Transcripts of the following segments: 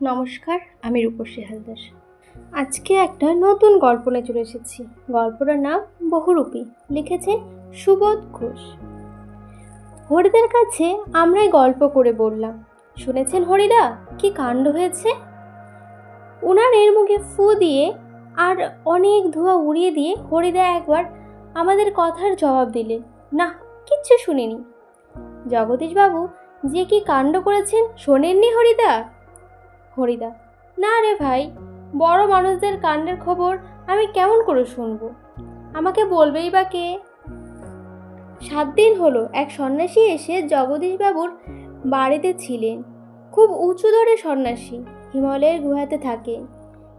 নমস্কার, আমি রূপসী হালদার। আজকে একটা নতুন গল্প নিয়ে চলে এসেছি। গল্পটার নাম বহুরূপী, লিখেছেন সুবোধ ঘোষ। হরিদার কাছে আমরাই গল্প করে বললাম, শুনেছেন হরিদা কি কাণ্ড হয়েছে? উনানের মুখে ফু দিয়ে আর অনেক ধোঁয়া উড়িয়ে দিয়ে হরিদা একবার আমাদের কথার জবাব দিলেন, না কিচ্ছু শুনিনি। জগদীশবাবু যে কি কাণ্ড করেছেন শোনেননি হরিদা? হরিদা, না রে ভাই, বড় মানুষদের কাণ্ডের খবর আমি কেমন করে শুনবো? আমাকে বলবেই বা কে? 7 দিন হলো এক সন্ন্যাসী এসে জগদীশবাবুর বাড়িতে ছিলেন। খুব উঁচু দরে সন্ন্যাসী, হিমালয়ের গুহাতে থাকে।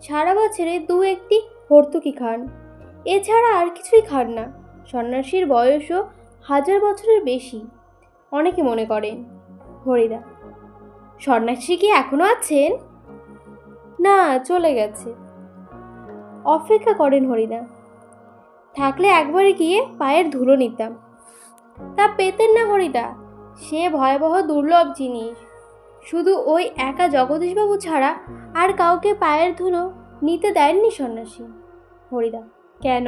সারা বছরে 2-1টি হর্তুকি খান, এছাড়া আর কিছুই খান না। সন্ন্যাসীর বয়সও 1000 বছরের বেশি অনেকে মনে করেন। হরিদা, সন্ন্যাসী কি এখনো আছেন? না, চলে গেছে। অপেক্ষা করেন হরিদা, থাকলে একবারে গিয়ে পায়ের ধুলো নিতাম। তা পেতেন না হরিদা, সে ভয়াবহ দুর্লভ জিনিস। শুধু ওই একা জগদীশবাবু ছাড়া আর কাউকে পায়ের ধুলো নিতে দেননি সন্ন্যাসী। হরিদা, কেন?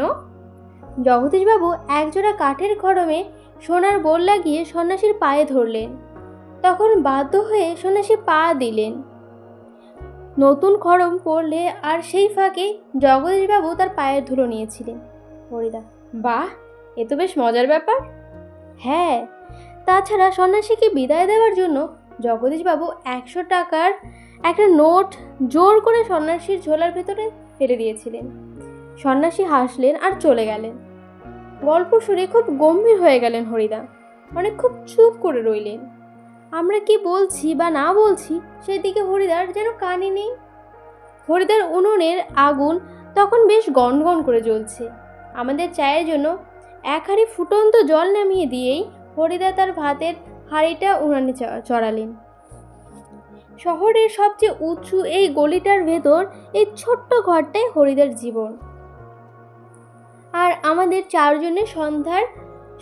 জগদীশবাবু একজোড়া কাঠের খড়মে সোনার বোল লাগিয়ে সন্ন্যাসীর পায়ে ধরলেন। তখন বাধ্য হয়ে সন্ন্যাসী পা দিলেন। নতুন খড়ম পড়লে আর সেই ফাঁকে জগদীশবাবু তার পায়ের ধুলো নিয়েছিলেন। হরিদা, বাহ, এ তো বেশ মজার ব্যাপার। হ্যাঁ, তাছাড়া সন্ন্যাসীকে বিদায় দেওয়ার জন্য জগদীশবাবু 100 টাকার একটা নোট জোর করে সন্ন্যাসীর ঝোলার ভেতরে ফেলে দিয়েছিলেন। সন্ন্যাসী হাসলেন আর চলে গেলেন। গল্প শুনে খুব গম্ভীর হয়ে গেলেন হরিদা, খুব চুপ করে রইলেন। আমরা কি বলছি বা না বলছি সেদিকে হরিদার যেন কানই নেই। হরিদার উনুনের আগুন তখন বেশ গনগন করে জ্বলছে। আমাদের চায়ের জন্য 1 হাঁড়ি ফুটন্ত জল নামিয়ে দিয়েই হরিদা তার ভাতের হাঁড়িটা উনানে চড়ালেন। শহরের সবচেয়ে উঁচু এই গলিটার ভেতর এই ছোট্ট ঘরটাই হরিদার জীবন। আর আমাদের 4 জনের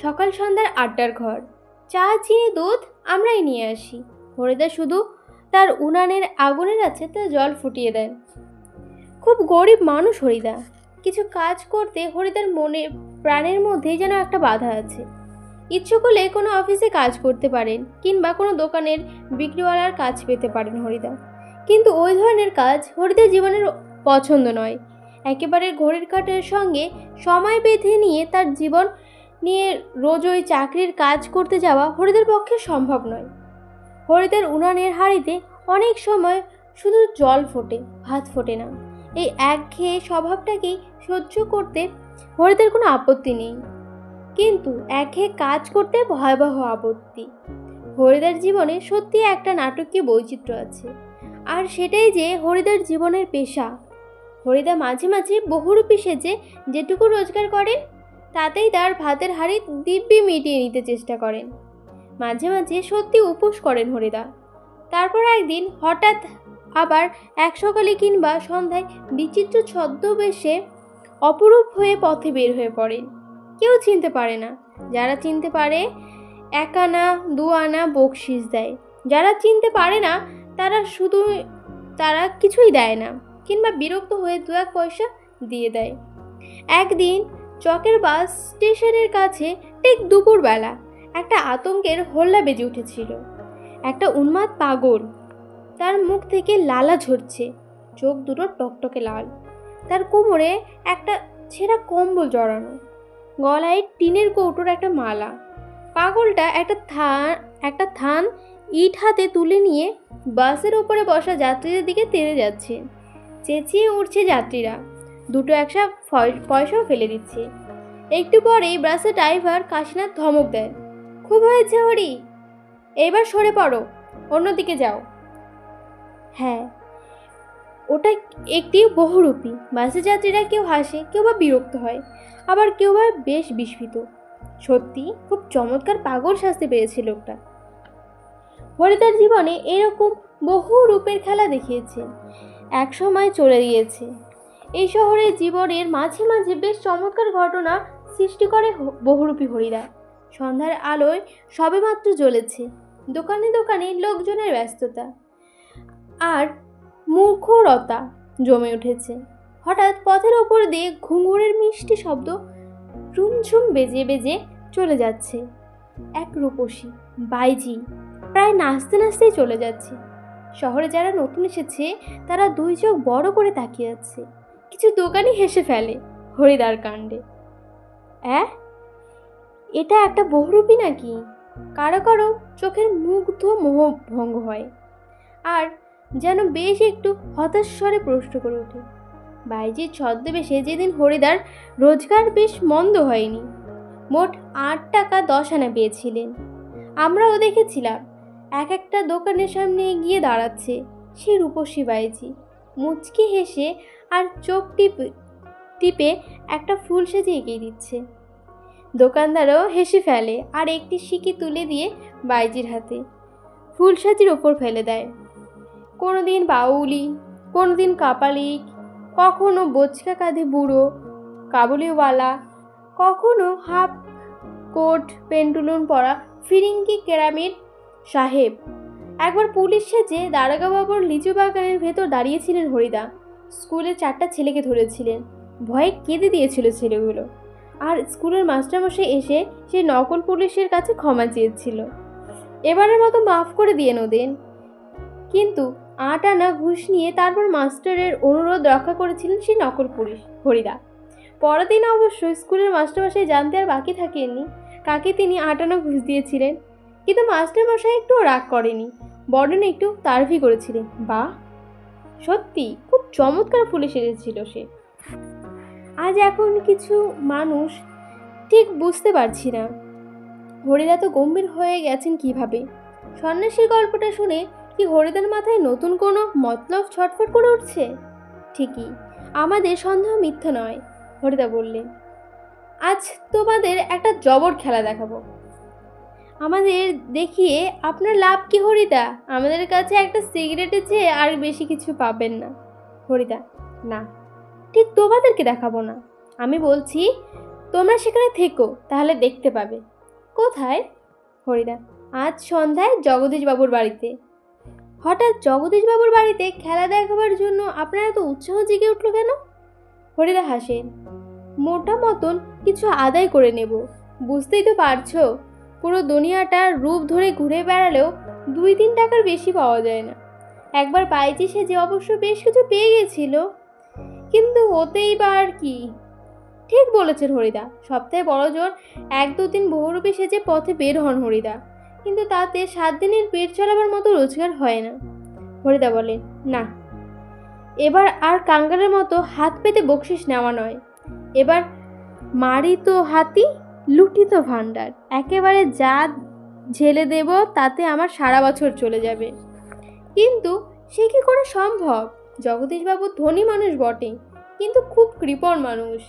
সকাল সন্ধ্যার আড্ডার ঘর। চা, চিনি, দুধ আমরাই নিয়ে আসি। হরিদা শুধু তার উনানের আগুনের আছে তা জল ফুটিয়ে দেন। খুব গরিব মানুষ হরিদা। কিছু কাজ করতে হরিদার প্রাণের মধ্যেই যেন একটা বাধা আছে। ইচ্ছে করলে কোনো অফিসে কাজ করতে পারেন কিংবা কোনো দোকানের বিক্রিওয়ালার কাজ পেতে পারেন হরিদা, কিন্তু ওই ধরনের কাজ হরিদার জীবনের পছন্দ নয়। একেবারে ঘড়ির কাঁটার সঙ্গে সময় বেঁধে নিয়ে তার জীবন নিয়ে রোজ ওই চাকরির কাজ করতে যাওয়া হরিদার পক্ষে সম্ভব নয়। হরিদার উনানের হাঁড়িতে অনেক সময় শুধু জল ফোটে, ভাত ফোটে না। এই একঘেয়ে স্বভাবটাকেই সহ্য করতে হরিদার কোনো আপত্তি নেই, কিন্তু একঘেয়ে কাজ করতে ভয়াবহ আপত্তি। হরিদার জীবনে সত্যি একটা নাটকীয় বৈচিত্র্য আছে, আর সেটাই যে হরিদার জীবনের পেশা। হরিদা মাঝে মাঝে বহুরূপী সেজে যেটুকু রোজগার করেন তাতেই তার ভাতের হাঁড়ি দিব্যি মিটিয়ে নিতে চেষ্টা করেন। মাঝে মাঝে সত্যি উপোস করেন হরিদা। তারপর একদিন হঠাৎ আবার এক সকালে কিংবা সন্ধ্যায় বিচিত্র ছদ্মবেশে অপরূপ হয়ে পথে বের হয়ে পড়েন। কেউ চিনতে পারে না। যারা চিনতে পারে 1 আনা 2 আনা বকশিস দেয়, যারা চিনতে পারে না তারা কিছুই দেয় না কিংবা বিরক্ত হয়ে 2-1 পয়সা দিয়ে দেয়। একদিন চকের বাস স্টেশনের কাছে ঠিক দুপুরবেলা একটা আতঙ্কের হল্লা বেজে উঠেছিল। একটা উন্মাদ পাগল, তার মুখ থেকে লালা ঝরছে, চোখ দুটো টকটকে লাল, তার কোমরে একটা ছেঁড়া কম্বল জড়ানো, গলায় টিনের কৌটোর একটা মালা। পাগলটা একটা থান ইট হাতে তুলে নিয়ে বাসের ওপরে বসা যাত্রীদের দিকে তেড়ে যাচ্ছে। চেঁচিয়ে উঠছে যাত্রীরা, 2-1 পয়সাও ফেলে দিচ্ছে। একটু পরেই বাসের ড্রাইভার কাশীনাথ ধমক দেন, খুব হয়েছে হরি, এবার সরে পড়ো, অন্যদিকে যাও। হ্যাঁ, ওটা একটি বহুরূপী। বাসে যাত্রীরা কেউ হাসে, কেউ বা বিরক্ত হয়, আবার কেউ বা বেশ বিস্মিত। সত্যি খুব চমৎকার পাগল সাজতে পেরেছে লোকটা। হরিদার জীবনে এরকম বহু রূপের খেলা দেখিয়েছে। এক সময় চলে গিয়েছে। এই শহরের জীবনের মাঝে মাঝে বেশ চমৎকার ঘটনা সৃষ্টি করে বহুরূপী হরিদা। সন্ধ্যার আলোয় সবেমাত্র জ্বলেছে, দোকানে দোকানে লোকজনের ব্যস্ততা, আর মুখরতা জমে উঠেছে। হঠাৎ পথের ওপর দিয়ে ঘুঙুরের মিষ্টি শব্দ ঝুমঝুম বেজে বেজে চলে যাচ্ছে। এক রূপসী বাইজি প্রায় নাচতে নাচতেই চলে যাচ্ছে। শহরে যারা নতুন এসেছে তারা দুই চোখ বড় করে তাকিয়ে আছে। কিছু দোকানি হেসে ফেলে হরিদার কাণ্ডে। এটা একটা বহুরূপী নাকি? কারো কারো চোখের মুগ্ধ মোহ ভঙ্গ হয়, আর যেন বেশ একটু হতাশ স্বরে প্রশ্ন করে ওঠে। বাইজির ছদ্মবেশে যেদিন হরিদার রোজগার বেশ মন্দ হয়নি। মোট 8 টাকা 10 আনা পেয়েছিলেন। আমরাও দেখেছিলাম একটা দোকানের সামনে গিয়ে দাঁড়াচ্ছে সেই রূপসী বাইজি, মুচকি হেসে আর চোখ টিপে একটা ফুল সেজে এগিয়ে দিচ্ছে। দোকানদারও হেসে ফেলে আর একটি সিকি তুলে দিয়ে বাইজির হাতে ফুলসাজির ওপর ফেলে দেয়। কোনোদিন বাউলি, কোনোদিন কাপালিক, কখনো বোচকা কাঁধে বুড়ো কাবুলিওয়ালা, কখনো হাফ কোট পেন্টুলুন পরা ফিরিঙ্গি কেরামের সাহেব। একবার পুলিশ সেজে দারোগা বাবুর লিচু বাগানের ভেতর দাঁড়িয়েছিলেন হরিদা। স্কুলের 4টা ছেলেকে ধরেছিলেন। ভয়ে কেঁদে দিয়েছিল ছেলেগুলো। আর স্কুলের মাস্টারমশাই এসে সেই নকল পুলিশের কাছে ক্ষমা চেয়েছিল, এবারের মতো মাফ করে দিয়ে ওদের। কিন্তু 8 আনা ঘুষ নিয়ে তারপর মাস্টারের অনুরোধ রক্ষা করেছিলেন সেই নকল পুলিশ হরিদা। পরদিন অবশ্য স্কুলের মাস্টারমশাই জানতে আর বাকি থাকেননি কাকে তিনি 8 আনা ঘুষ দিয়েছিলেন। কিন্তু মাস্টারমশাই একটু রাগ করেনি, বরং একটু তারিফই করেছিলেন। বাহ, সত্যি খুব চমৎকার পুলিশ এসেছিল সে। আজ এখন কিছু মানুষ ঠিক বুঝতে পারছি না হরিদা তো গম্ভীর হয়ে গেছেন কিভাবে। সন্ন্যাসীর গল্পটা শুনে কি হরিদার মাথায় নতুন কোনো মতলব ছটফট করে উঠছে? ঠিকই, আমাদের সন্দেহ মিথ্যা নয়। হরিদা বললেন, আজ তোমাদের একটা জবর খেলা দেখাবো। আমাদের দেখিয়ে আপনার লাভ কি হরিদা? আমাদের কাছে একটা সিগারেটের চেয়ে আর বেশি কিছু পাবেন না। হরিদা, না, ঠিক তোমাদেরকে দেখাবো না। আমি বলছি তোমরা সেখানে থেকো, তাহলে দেখতে পাবে। কোথায়? হরিদা, আজ সন্ধ্যায় জগদীশবাবুর বাড়িতে। হঠাৎ জগদীশবাবুর বাড়িতে খেলা দেখাবার জন্য আপনার এত উৎসাহ জেগে উঠলো কেন? হরিদা হাসেন, মোটা মতন কিছু আদায় করে নেব। বুঝতেই তো পারছো, পুরো দুনিয়াটার রূপ ধরে ঘুরে বেড়ালেও 2-3 টাকার বেশি পাওয়া যায় না। একবার বাইজি সেজে অবশ্য বেশ কিছু পেয়ে গেছিল, কিন্তু হতেই বা আর কি। ঠিক বলেছেন হরিদা, সপ্তাহে বড় জোর 1-2 দিন বহুরূপী সেজে পথে বের হন হরিদা, কিন্তু তাতে 7 দিনের পেট চালাবার মতো রোজগার হয় না। হরিদা বলেন, না, এবার আর কাঙ্গালের মতো হাত পেতে বকশিস নেওয়া নয়। এবার মারি তো হাতি, লুটি তো ভাণ্ডার, একেবারে যা ঝেলে দেব তাতে আমার সারা বছর চলে যাবে। কিন্তু সে কি করে সম্ভব? জগদীশবাবু ধনী মানুষ বটে, কিন্তু খুব কৃপণ মানুষ।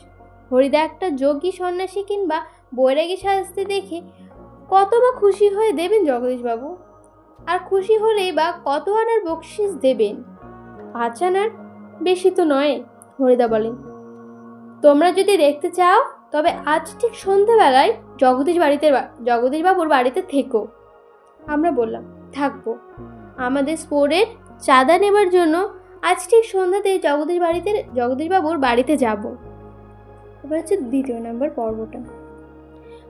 হরিদা একটা যোগী সন্ন্যাসী কিংবা বৈরাগী সাজতে দেখে কত বা খুশি হয়ে দেবেন জগদীশবাবু? আর খুশি হলেই বা কত আনার বকশিস দেবেন? 5 আনার বেশি তো নয়। হরিদা বলেন, তোমরা যদি দেখতে চাও তবে আজ ঠিক সন্ধ্যাবেলায় জগদীশবাবুর বাড়িতে থেকো। আমরা বললাম, থাকবো। আমাদের স্পোর্টের চাঁদা নেবার জন্য আজ ঠিক সন্ধ্যাতে জগদীশবাবুর বাড়িতে যাব। এবার হচ্ছে 2 নম্বর পর্বটা।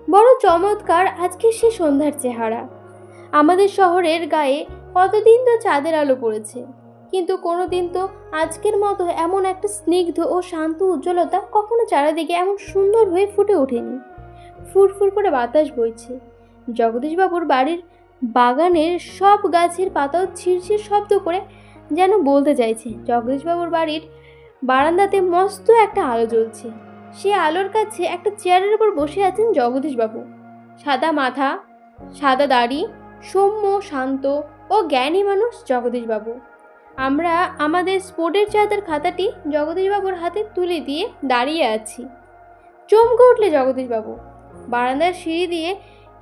বড় চমৎকার আজকে সে সন্ধ্যার চেহারা। আমাদের শহরের গায়ে কতদিন তো চাঁদের আলো পড়েছে, কিন্তু কোনোদিন তো আজকের মতো এমন একটা স্নিগ্ধ ও শান্ত উজ্জ্বলতা কখনো চারিদিকে এমন সুন্দর হয়ে ফুটে ওঠেনি। ফুরফুর করে বাতাস বইছে। জগদীশবাবুর বাড়ির বাগানের সব গাছের পাতাও ছিঁড়ছিঁড় শব্দ করে যেন বলতে চাইছে জগদীশবাবুর বাড়ির বারান্দাতে মস্ত একটা আলো জ্বলছে। সে আলোর কাছে একটা চেয়ারের উপর বসে আছেন জগদীশবাবু। সাদা মাথা, সাদা দাড়ি, সৌম্য শান্ত ও জ্ঞানী মানুষ জগদীশবাবু। আমরা আমাদের স্পোর্টের চাঁদের খাতাটি জগদীশবাবুর হাতে তুলে দিয়ে দাঁড়িয়ে আছি। চমকে উঠলে জগদীশবাবু। বারান্দার সিঁড়ি দিয়ে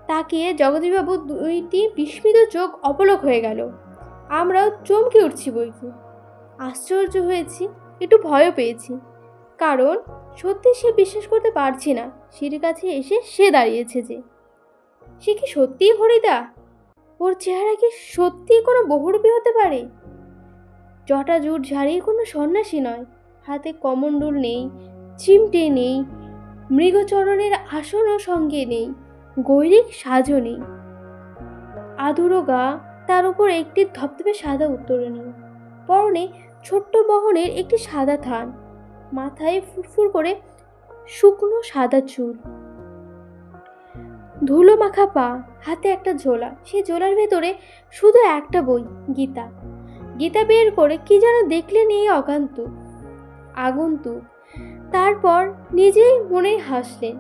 তাকিয়ে জগদীশবাবু 2টি বিস্মিত চোখ অপলক হয়ে গেল। আমরাও চমকে উঠছি বইকি। আশ্চর্য হয়েছি, একটু ভয়ও পেয়েছি, কারণ সত্যি সে বিশ্বাস করতে পারছি না সিঁড়ির কাছে এসে সে দাঁড়িয়েছে যে। সে কি সত্যিই হরিদা? ওর চেহারা কি সত্যিই কোনো বহুরূপী হতে পারে? জটা জুট ঝাড়িয়ে কোনো সন্ন্যাসী নয়। হাতে কমণ্ডল নেই, চিমটে নেই, মৃগচরণের আসনও সঙ্গে নেই, গৈরিক সাজও নেই। আধুরো গা, তার উপর একটি ধপধপে সাদা উত্তরণীয়, পরনে ছোট্ট বহনের একটি সাদা থান, মাথায় ফুরফুর করে শুকনো সাদা চুল, ধুলো মাখা পা, হাতে একটা ঝোলা। সেই ঝোলার ভেতরে শুধু একটা বই, গীতা। গীতা বের করে কি যেন দেখলেন এই আগন্তুক। তারপর নিজেই মনে হাসলেন।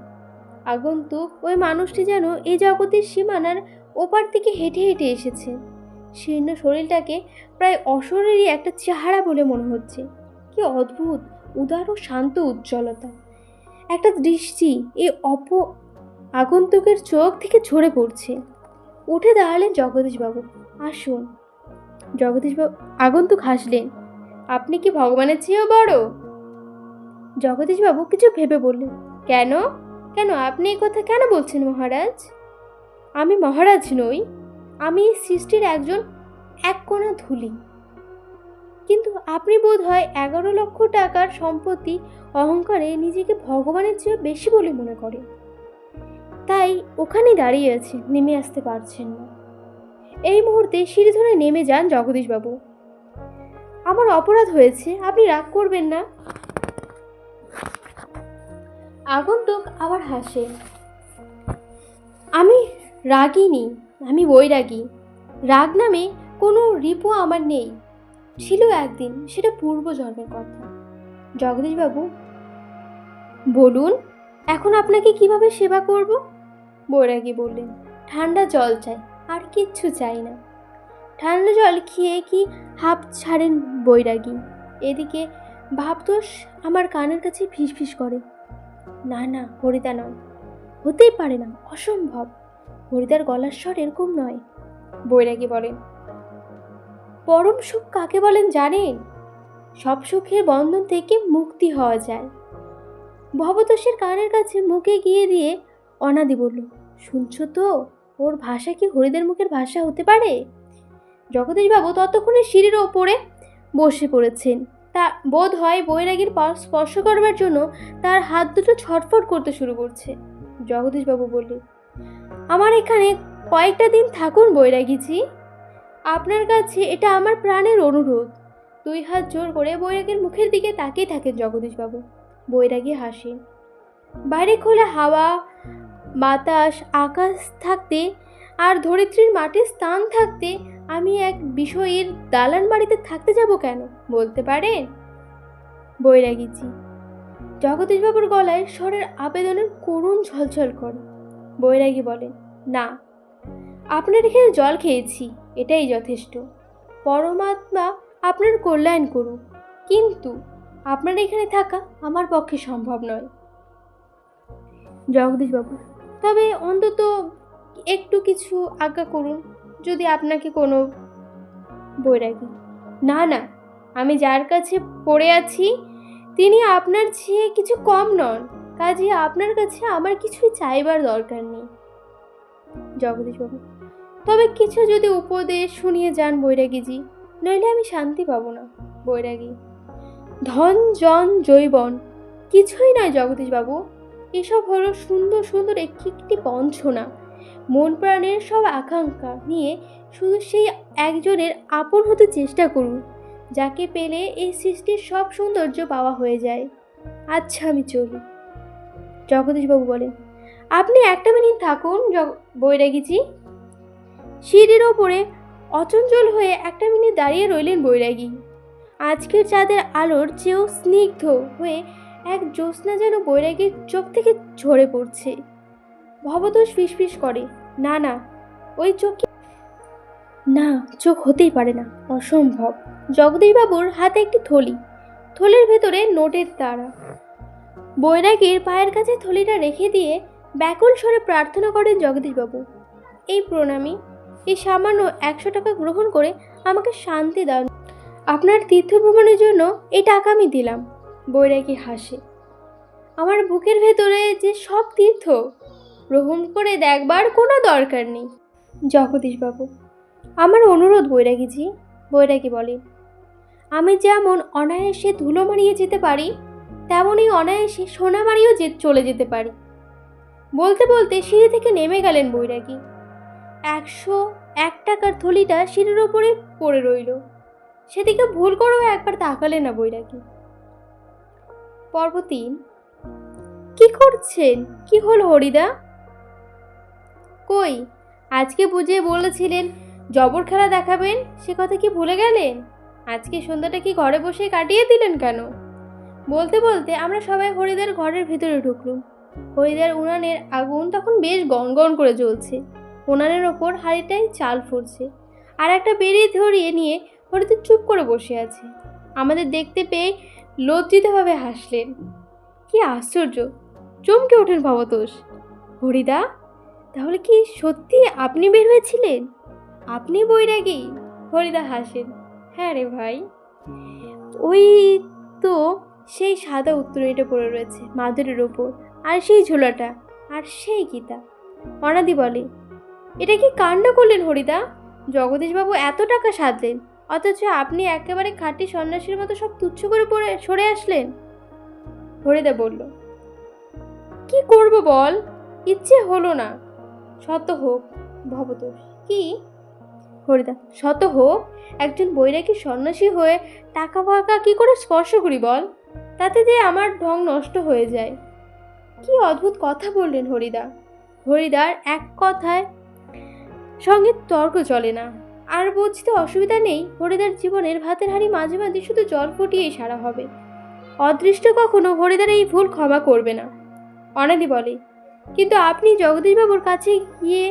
আগন্তুক ওই মানুষটি যেন এই জগতের সীমানার ওপার থেকে হেঁটে হেঁটে এসেছে। শীর্ণ শরীরটাকে প্রায় অশরীরী একটা চেহারা বলে মনে হচ্ছে। কি অদ্ভুত উদার ও শান্ত উজ্জ্বলতা! একটা দৃষ্টি এই আগন্তুকের চোখ থেকে ঝরে পড়ছে। উঠে দাঁড়ালেন জগদীশবাবু। আসুন। জগদীশবাবু আগন্তুক হাসলেন। আপনি কি ভগবানের চেয়েও বড়? জগদীশবাবু কিছু ভেবে বললেন, কেন কেন আপনি এই কথা কেন বলছেন মহারাজ? আমি মহারাজ নই, আমি সৃষ্টির এক কোণা ধুলি। কিন্তু আপনি বোধ হয় 11 লক্ষ টাকার সম্পত্তি অহংকারে নিজেকে ভগবানের চেয়ে বেশি বলে মনে করেন, তাই ওখানেই দাঁড়িয়ে আছেন, নেমে আসতে পারছেন না। এই মুহূর্তে সিঁড়ি ধরে নেমে যান জগদীশবাবু। আমার অপরাধ হয়েছে, আপনি রাগ করবেন না। আগন্তুক আবার হাসে। আমি রাগিনী, আমি বৈরাগী। রাগ নামে কোনো রিপু আমার নেই, ছিল একদিন, সেটা পূর্বজন্মের কথা। জগদীশবাবু বলুন, এখন আপনাকে কিভাবে সেবা করব? বৈরাগী বললেন, ঠান্ডা জল চাই, আর কিচ্ছু চাই না। ঠান্ডা জল খেয়ে কি হাঁপ ছাড়েন বৈরাগী। এদিকে ভাবদোষ আমার কানের কাছে ফিসফিস করে, না না, হরিদা নয়, হতেই পারে না, অসম্ভব। হরিদার গলার স্বর এরকম নয়। বৈরাগী বলেন, পরম সুখ কাকে বলেন জানেন? সব সুখের বন্ধন থেকে মুক্তি হওয়া যায়। ভবতোষের কানের কাছে মুখে গিয়ে দিয়ে অনাদি বলল, শুনছো তো, ওর ভাষা কি হরিদের মুখের ভাষা হতে পারে? জগদীশবাবু ততক্ষণে সিঁড়ির ওপরে বসে পড়েছেন। তা বোধ হয় বৈরাগীর পা স্পর্শ করবার জন্য তার হাত দুটো ছটফট করতে শুরু করছে। জগদীশবাবু বললেন, আমার এখানে কয়েকটা দিন থাকুন বৈরাগীজি, আপনার কাছে এটা আমার প্রাণের অনুরোধ। 2 হাত জোর করে বৈরাগীর মুখের দিকে তাকিয়ে থাকেন জগদীশবাবু। বৈরাগী হাসেন। বাইরে খোলা হাওয়া, বাতাস, আকাশ থাকতে আর ধরিত্রীর মাটির স্থান থাকতে আমি এক বিষয়ের দালান বাড়িতে থাকতে যাব কেন, বলতে পারেন? বৈরাগীজি। জগদীশবাবুর গলায় স্বরের আবেদনের করুণ ঝলঝল করে। বৈরাগী বলেন, না, আপনার এখানে জল খেয়েছি, এটাই যথেষ্ট। পরমাত্মা আপনার কল্যাণ করুন, কিন্তু আপনার এখানে থাকা আমার পক্ষে সম্ভব নয়। জগদীশবাবু, তবে অন্তত একটু কিছু আজ্ঞা করুন, যদি আপনাকে কোনো। বৈরাগী, না না, আমি যার কাছে পড়ে আছি তিনি আপনার চেয়ে কিছু কম নন, কাজে আপনার কাছে আমার কিছুই চাইবার দরকার নেই। জগদীশবাবু, তবে কিছু যদি উপদেশ শুনিয়ে যান বৈরাগীজি, নইলে আমি শান্তি পাবো না। বৈরাগী, ধন জন জৈবন কিছুই নয় জগদীশবাবু, এসব হলো সুন্দর সুন্দর একটি বঞ্চনা। মন প্রাণের সব আকাঙ্ক্ষা নিয়ে শুধু সেই একজনের আপন হতে চেষ্টা করুন, যাকে পেলে এই সৃষ্টির সব সৌন্দর্য পাওয়া হয়ে যায়। আচ্ছা, আমি চলি। জগদীশবাবু বলেন, আপনি একটা মিনিট থাকুন বৈরাগীজি। সিঁড়ির ওপরে অচঞ্চল হয়ে একটা মিনিট দাঁড়িয়ে রইলেন বৈরাগী। আজকের চাঁদের আলোর চেয়েও স্নিগ্ধ হয়ে এক জ্যোৎস্না যেন বৈরাগীর চোখ থেকে ঝরে পড়ছে। ভবতোষ ফিসফিস করে, না না, ওই চোখ না, চোখ হতেই পারে না, অসম্ভব। জগদীশবাবুর হাতে একটি থলি, থলির ভেতরে নোটের তারা। বৈরাগীর পায়ের কাছে থলিটা রেখে দিয়ে ব্যাকুল স্বরে প্রার্থনা করেন জগদীশবাবু, এই প্রণামী, এই সামান্য 100 টাকা গ্রহণ করে আমাকে শান্তি দাও। আপনার তীর্থ ভ্রমণের জন্য এই টাকা আমি দিলাম। বৈরাগী হাসে। আমার বুকের ভেতরে যে সব তীর্থ, গ্রহণ করে দেখবার কোনো দরকার নেই। জগদীশবাবু, আমার অনুরোধ বৈরাগীজি। বৈরাগী বলে, আমি যেমন অনায়াসে ধুলো মারিয়ে যেতে পারি, তেমনই অনায়াসে সোনা মারিয়েও চলে যেতে পারি। বলতে বলতে সিঁড়ি থেকে নেমে গেলেন বৈরাগী। 101 টাকার থলিটা সিঁড়ির ওপরে পড়ে রইল। সেদিকে ভুল করেও একবার তাকালেন না বৈরাগী। পর্ব 3। কি করছেন? কি হলো হরিদা? কই, আজকে বুঝিয়ে বলেছিলেন জবর খেলা দেখাবেন, সে কথা কি ভুলে গেলেন? আজকে সন্ধ্যাটা কি ঘরে বসে কাটিয়ে দিলেন কেন? বলতে বলতে আমরা সবাই হরিদার ঘরের ভিতরে ঢুকলুম। হরিদার উনানের আগুন তখন বেশ গনগন করে জ্বলছে। উনানের ওপর হাঁড়িটায় চাল ফুটছে, আর একটা বেড়ি ধরিয়ে নিয়ে হরিদা চুপ করে বসে আছে। আমাদের দেখতে পেয়ে লজ্জিতভাবে হাসলেন। কি আশ্চর্য! চমকে ওঠেন ভবতোষ। হরিদা, তাহলে কি সত্যি আপনি বের হয়েছিলেন? আপনি বৈরাগী? হরিদা হাসেন। হ্যাঁ রে ভাই, ওই তো সেই সাদা উত্তরীটা পড়ে রয়েছে মাদুরের ওপর, আর সেই ঝোলাটা, আর সেই গীতা। অনাদি বলে, এটা কি কাণ্ড করলেন হরিদা? জগদীশবাবু এত টাকা সাধলেন, অথচ আপনি একেবারে খাঁটি সন্ন্যাসীর মতো সব তুচ্ছ করে পড়ে সরে আসলেন। হরিদা বলল, কি করব বল, ইচ্ছে হলো না। শত হোক ভবতোষ। কি? হরিদা, শত হোক, একজন বৈরাগী সন্ন্যাসী হয়ে টাকা ফাঁকা কি করে স্পর্শ করি বল? তাতে যে আমার ঢং নষ্ট হয়ে যায়। কি অদ্ভুত কথা বললেন হরিদা। হরিদার এক কথায় সঙ্গে তর্ক চলে না। আর বুঝতে অসুবিধা নেই, হরিদার জীবনের ভাতের হাঁড়ি মাঝে মাঝে শুধু জল ফুটিয়েই সারা হবে। অদৃষ্ট কখনো হরিদার এই ভুল ক্ষমা করবে না। অনাদি বলে, কিন্তু আপনি জগদীশবাবুর কাছে গিয়ে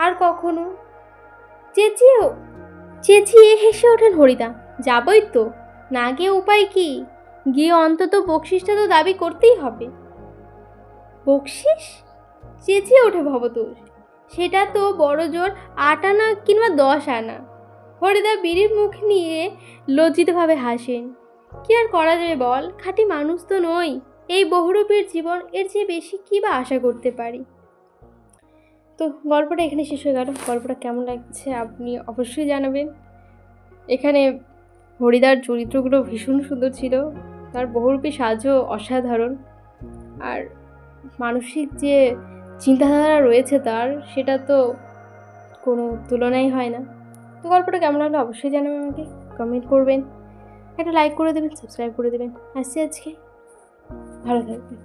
আর কখনো? চেঁচিয়ে হেসে ওঠেন হরিদা। যাবই তো, না গিয়ে উপায় কি? গিয়ে অন্তত বকশিসটা তো দাবি করতেই হবে। বকশিস? চেঁচিয়ে ওঠে ভবতোষ। সেটা তো বড় জোর 8 আনা কিংবা 10 আনা। হরিদা বিড়ির মুখ নিয়ে লজ্জিতভাবে হাসেন। কি আর করা যাবে বল, খাঁটি মানুষ তো নই। এই বহুরূপীর জীবন, এর চেয়ে বেশি কি বা আশা করতে পারি? তো গল্পটা এখানে শেষ হয়ে গেল। গল্পটা কেমন লাগছে আপনি অবশ্যই জানাবেন। এখানে হরিদার চরিত্রগুলো ভীষণ সুন্দর ছিল, তার বহুরূপী সাজও অসাধারণ, আর মানসিক যে চিন্তাধারা রয়েছে তার, সেটা তো কোনো তুলনাই হয় না। তো গল্পটা কেমন লাগলো অবশ্যই জানাবেন, আমাকে কমেন্ট করবেন, একটা লাইক করে দেবেন, সাবস্ক্রাইব করে দেবেন। আসছি আজকে, ভালো থাকবেন।